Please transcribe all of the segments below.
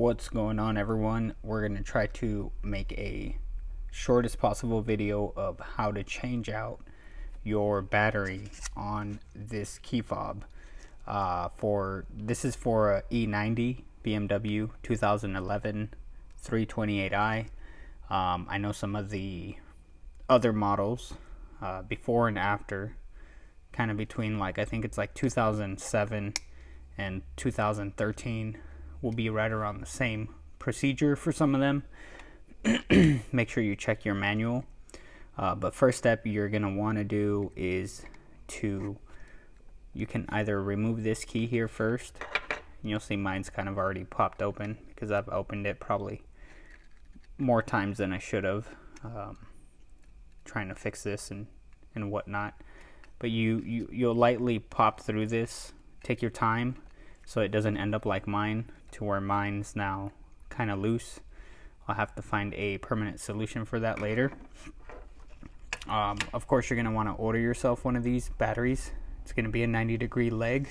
What's going on, everyone? We're going to try to make a shortest possible video of how to change out your battery on this key fob. This is for a e90 BMW 2011 328i. I know some of the other models before and after, kind of between, like, I think it's like 2007 and 2013, will be right around the same procedure for some of them. Make sure you check your manual. But first step you're going to want to do is you can either remove this key here first. And you'll see mine's kind of already popped open because I've opened it probably more times than I should have, trying to fix this and whatnot. But you'll lightly pop through this. Take your time so it doesn't end up like mine, to where mine's now kind of loose. I'll have to find a permanent solution for that later. Of course, you're going to want to order yourself one of these batteries. It's going to be a 90-degree leg,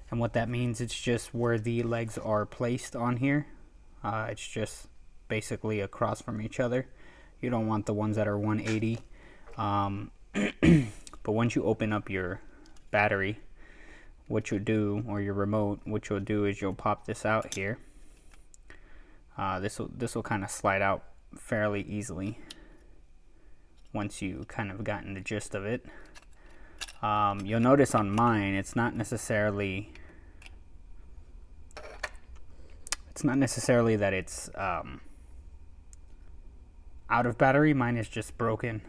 and what that means, it's just where the legs are placed on here. It's just basically across from each other. You don't want the ones that are 180. But once you open up your battery, what you'll do, or your remote, what you'll do is you'll pop this out here. This will kind of slide out fairly easily once you kind of gotten the gist of it. You'll notice on mine, it's not necessarily that it's out of battery. Mine is just broken.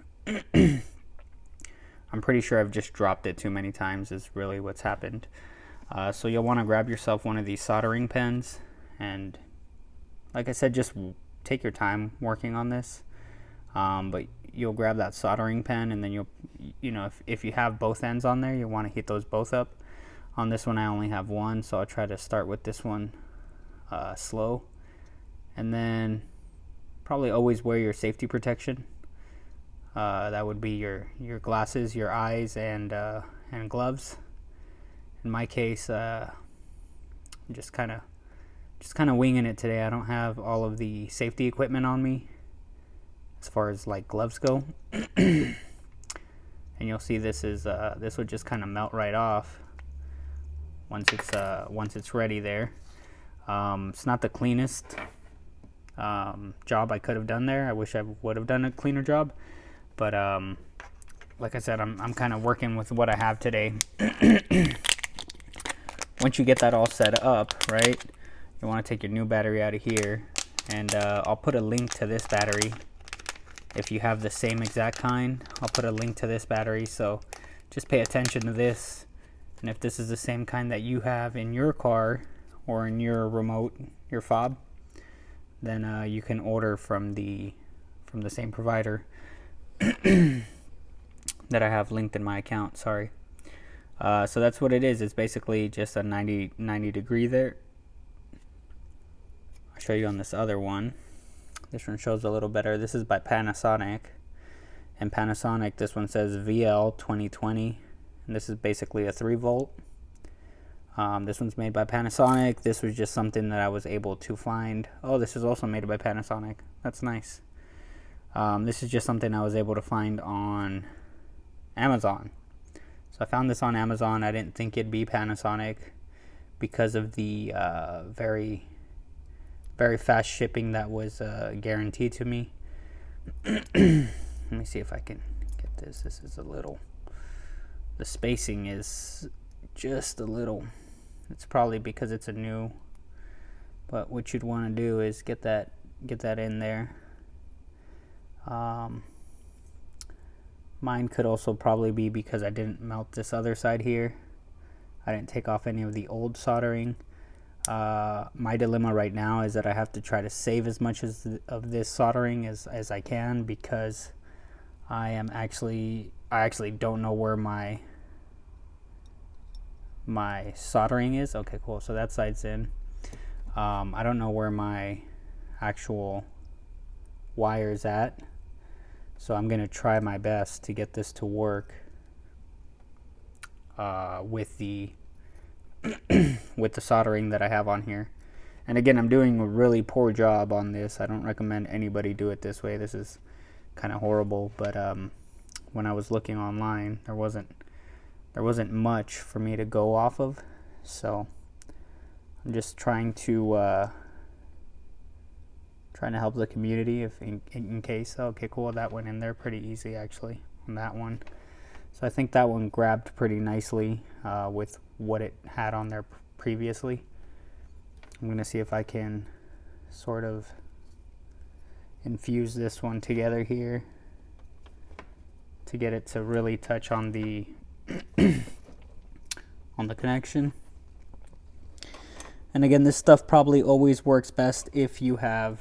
I'm pretty sure I've just dropped it too many times is really what's happened. So you'll want to grab yourself one of these soldering pens, and like I said, just take your time working on this. But you'll grab that soldering pen, and then you know, if you have both ends on there, you want to heat those both up. On this one I only have one, so I'll try to start with this one slow, and then probably always wear your safety protection. That would be your glasses, your eyes, and gloves. In my case, I'm just kind of winging it today. I don't have all of the safety equipment on me as far as like gloves go. And you'll see this would just kind of melt right off once it's ready there. It's not the cleanest job I could have done there. I wish I would have done a cleaner job. But like I said, I'm kind of working with what I have today. Once you get that all set up, right, you want to take your new battery out of here, and I'll put a link to this battery. If you have the same exact kind, I'll put a link to this battery, so just pay attention to this. And if this is the same kind that you have in your car or in your remote, your fob, then you can order from the same provider that I have linked in my account. Sorry. So that's what it is. It's basically just a 90 degree there. I'll show you on this other one. This one shows a little better. This is by Panasonic, and Panasonic, this one says VL 2020, and this is basically a 3-volt. This one's made by Panasonic. This was just something that I was able to find. Oh, this is also made by Panasonic. That's nice. This is just something I was able to find on Amazon. So I found this on Amazon. I didn't think it'd be Panasonic because of the very, very fast shipping that was guaranteed to me. Let me see if I can get this. This is a little, the spacing is just a little, it's probably because it's a new, but what you'd want to do is get that in there. Mine could also probably be because I didn't melt this other side here. I didn't take off any of the old soldering. My dilemma right now is that I have to try to save as much of this soldering as I can, because I actually don't know where my soldering is. Okay, cool. So that side's in. I don't know where my actual wire's at. So I'm going to try my best to get this to work with the with the soldering that I have on here. And again, I'm doing a really poor job on this. I don't recommend anybody do it this way. This is kind of horrible. But when I was looking online, there wasn't much for me to go off of. So I'm just trying to help the community if in case. Okay, cool. That went in there pretty easy actually on that one. So I think that one grabbed pretty nicely with what it had on there previously. I'm going to see if I can sort of infuse this one together here to get it to really touch on the on the connection. And again, this stuff probably always works best if you have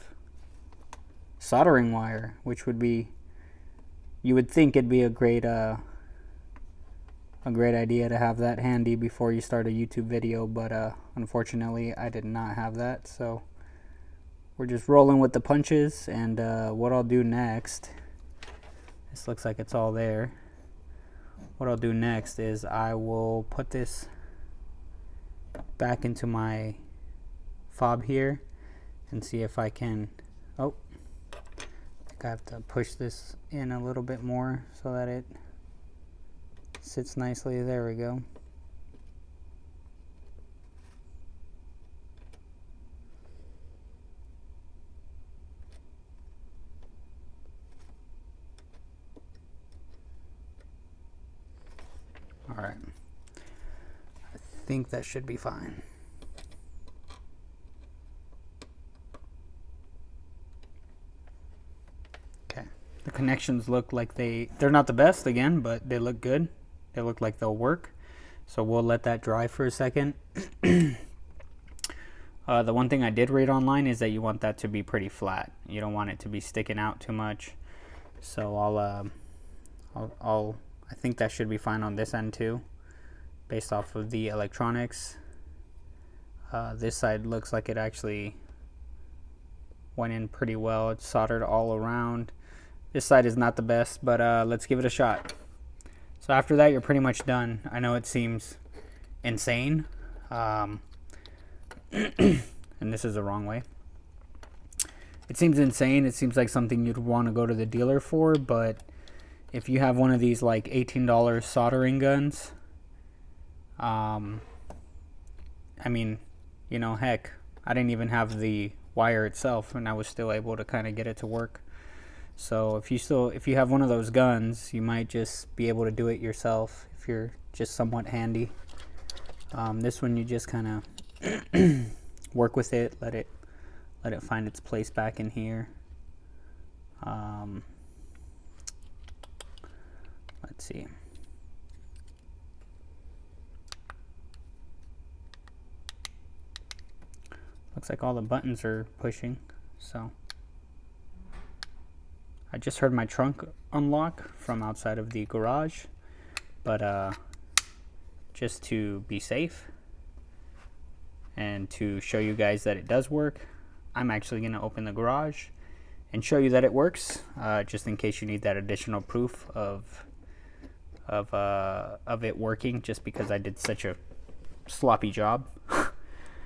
soldering wire, which would be, you would think it'd be a great idea to have that handy before you start a YouTube video, but unfortunately I did not have that. So we're just rolling with the punches. And what I'll do next, this looks like it's all there. What I'll do next is I will put this back into my fob here and see if I can, oh, I think I have to push this in a little bit more so that it sits nicely. There we go. All right. I think that should be fine. Okay. The connections look like they're not the best again, but they look good. They look like they'll work. So we'll let that dry for a second. The one thing I did read online is that you want that to be pretty flat. You don't want it to be sticking out too much. So I think that should be fine on this end too, based off of the electronics. This side looks like it actually went in pretty well. It's soldered all around. This side is not the best, but let's give it a shot. So after that, you're pretty much done. I know it seems insane, and this is the wrong way. It seems insane. It seems like something you'd want to go to the dealer for, but if you have one of these like $18 soldering guns, I mean, you know, heck, I didn't even have the wire itself and I was still able to kind of get it to work. So if you have one of those guns, you might just be able to do it yourself if you're just somewhat handy. This one you just kind of work with it, let it find its place back in here. Let's see. Looks like all the buttons are pushing, so I just heard my trunk unlock from outside of the garage, but just to be safe and to show you guys that it does work, I'm actually going to open the garage and show you that it works, just in case you need that additional proof of it working, just because I did such a sloppy job.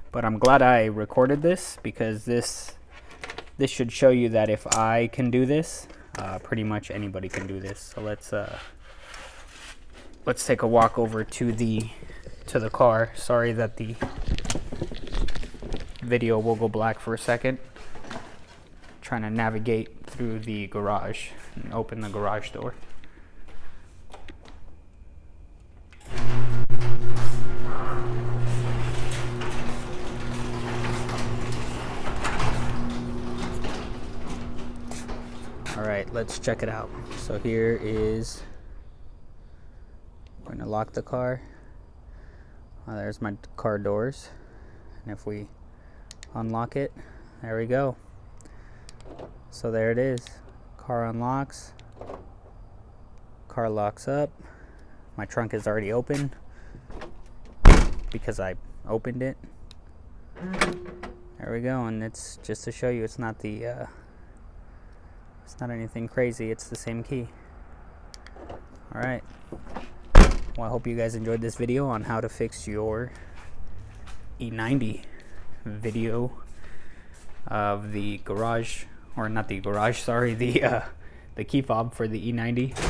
But I'm glad I recorded this, because this should show you that if I can do this, pretty much anybody can do this. So let's take a walk over to the car. Sorry that the video will go black for a second. Trying to navigate through the garage and open the garage door. Alright, let's check it out. So here is, we're going to lock the car. There's my car doors. And if we unlock it, there we go. So there it is. Car unlocks. Car locks up. My trunk is already open because I opened it. There we go. And it's just to show you it's not the it's not anything crazy, it's the same key. Alright. Well, I hope you guys enjoyed this video on how to fix your e90 video of the garage, or not the garage, sorry, the key fob for the E90.